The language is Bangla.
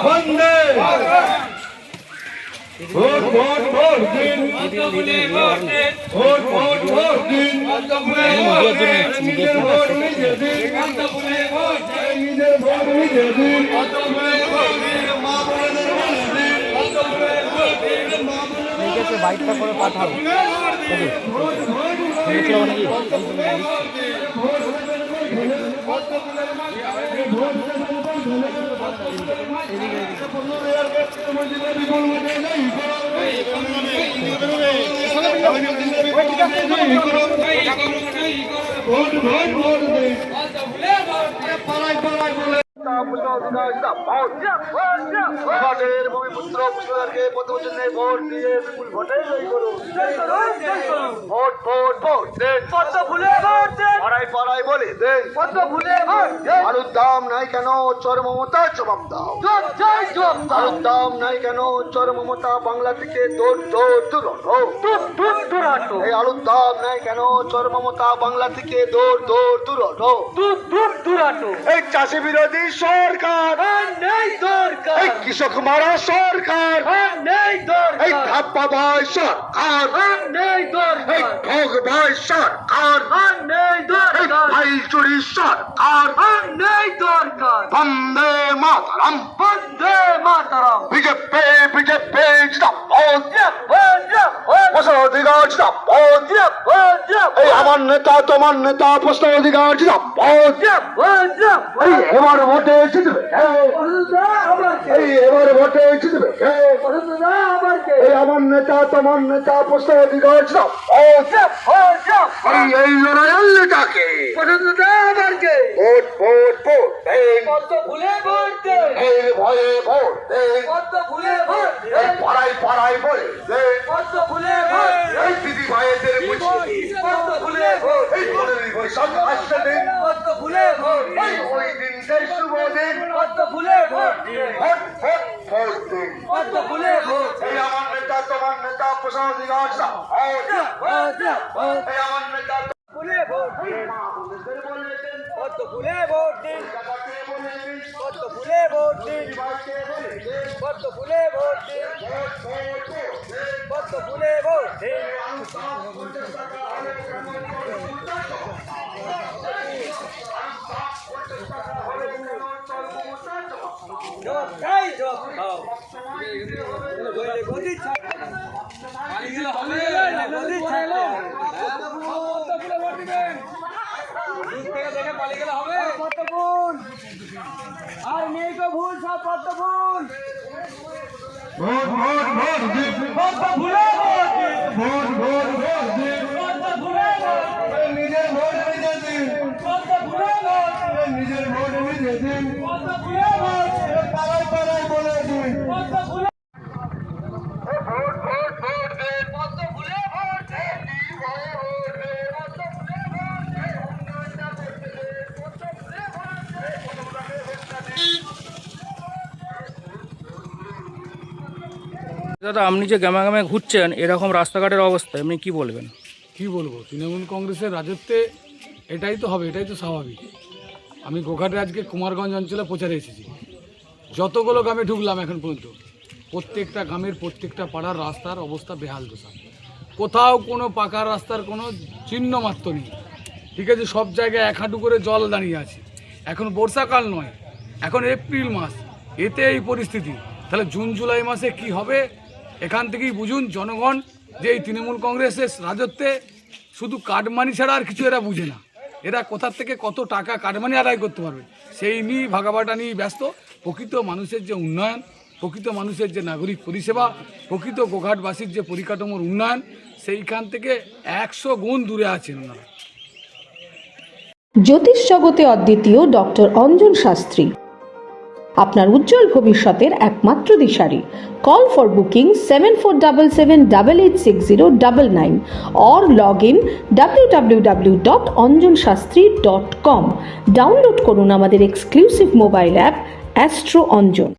বন্দে ভোট ভোট ভোট দিন ভোট ভোট ভোট দিন নিজের ভোট নিজে দিন নিজের ভোট নিজে দিন মা বোনেদের ভোট দিন বাইকটা করে পাঠাবো নাকি ভূমিপুত্র মুসলিমদেরকে প্রথমজনের ভোট দিয়ে বিপুল ভোটে জয়ী করুন। ভোট ভোট ভোট দেন, পদ্ম ফুলে ভোট দেন, পাড়ায় পাড়ায় বলে দেন, পদ্ম ফুলে ভোট দেন। আলুর দাম নাই কেন, চর মমতা জবাব দাও। আলুর দাম নাই কেন, চর মমতা বাংলা থেকে দূর দূর দূর হটো। এই আলুর দাম নাই কেন, চর মমতা বাংলা থেকে দূর দূর দূর হটো। এই চাষি বিরোধী সরকার নেই দরকার, এই কৃষক মারা সরকার নেই দরকার, এই ধাপ্পা ভাই সরকার নেই দরকার, এই ঠগ ভাই সরকার নেই দরকার, এই ফাইল চুরি সরকার নেই দরকার। বন্দে মাতরম, বন্দে মাতরম। বিজেপি বিজেপি জিন্দাবাদ, প্রশ্ন অধিকার জিন্দাবাদ। এই আমার নেতা তোমার নেতা প্রশ্ন অধিকার জিন্দাবাদ। এই এবার ভোটে জিতবে, এই এবার ভোটে জিতবে, এই আমার নেতা তোমার নেতা প্রশ্ন অধিকার জিন্দাবাদ। এই লড়াইয়ের নেতাকে ভোট ভোট ভোট এই ভয়ে ভোট এই পাড়ায় পাড়ায় বলে এই দিদি ভাইদের বুঝিয়ে এই পনেরোই বৈশাখ আসতে দিন, ওই দিন সেই শুভ দিন ভোট ভোট ভোট দিন। এই আমার নেতা তোমার নেতা প্রশ্ন অধিকার এই আমার নেতা আর নেই তো ভুল, সব পদ্ম ফুল। ভোট ভোট ভোট দিন, পদ্ম ফুলে ভোট দিন, ভোট ভোট ভোট দিন, পদ্ম ফুলে ভোট দিন, নিজের ভোট নিজে দিন, পদ্ম ফুলে ভোট দিন, নিজের ভোট নিজে দিন, পদ্ম ফুলে ভোট দিন, পাড়ায় পাড়ায় বলে দিন, পদ্ম ফুলে ভোট ভোট ভোট দিন, পদ্ম ফুলে ভোট দিন, ভয়ে ভোট দিন, পদ্ম ফুলে ভোট দিন, উন্নয়নটা করতে দিন, পদ্ম ফুলে ভোট দিন, পদ্মটাকে ভোটটা দিন। দাদা, আপনি যে গ্রামে গ্রামে ঘুরছেন এরকম রাস্তাঘাটের অবস্থা, আপনি কি বলবেন? কি বলবো, তৃণমূল কংগ্রেসের রাজত্বে এটাই তো হবে, এটাই তো স্বাভাবিক। আমি গোঘাটে আজকে কুমারগঞ্জ অঞ্চলে প্রচারে এসেছি। যতগুলো গ্রামে ঢুকলাম এখন পর্যন্ত প্রত্যেকটা গ্রামের প্রত্যেকটা পাড়ার রাস্তার অবস্থা বেহাল দশা। কোথাও কোনো পাকা রাস্তার কোনো চিহ্ন মাত্র নেই। ঠিক আছে, সব জায়গায় এক হাঁটু করে জল দাঁড়িয়ে আছে। এখন বর্ষাকাল নয়, এখন এপ্রিল মাস, এতে এই পরিস্থিতি। তাহলে জুন জুলাই মাসে কি হবে? এখান থেকেই বুঝুন জনগণ যে এই তৃণমূল কংগ্রেসের রাজত্বে শুধু কাটমানি ছাড়া আর কিছু এরা বুঝে না। এরা কোথার থেকে কত টাকা কাটমানি আদায় করতে পারবে সেই নিয়ে ভাগাবাটা নিয়ে ব্যস্ত। প্রকৃত মানুষের যে উন্নয়ন, প্রকৃত মানুষের যে নাগরিক পরিষেবা, প্রকৃত গোঘাটবাসীর যে পরিকাঠামোর উন্নয়ন, সেইখান থেকে 100 গুণ দূরে আছেন ওনারা। জ্যোতিষ জগতে অদ্বিতীয় ডক্টর অঞ্জন শাস্ত্রী, আপনার উজ্জ্বল ভবিষ্যতের একমাত্র দিশারি। Call for booking 7477886099 or log in www.anjanshastri.com। Download করুন আমাদের exclusive mobile app astro Anjan.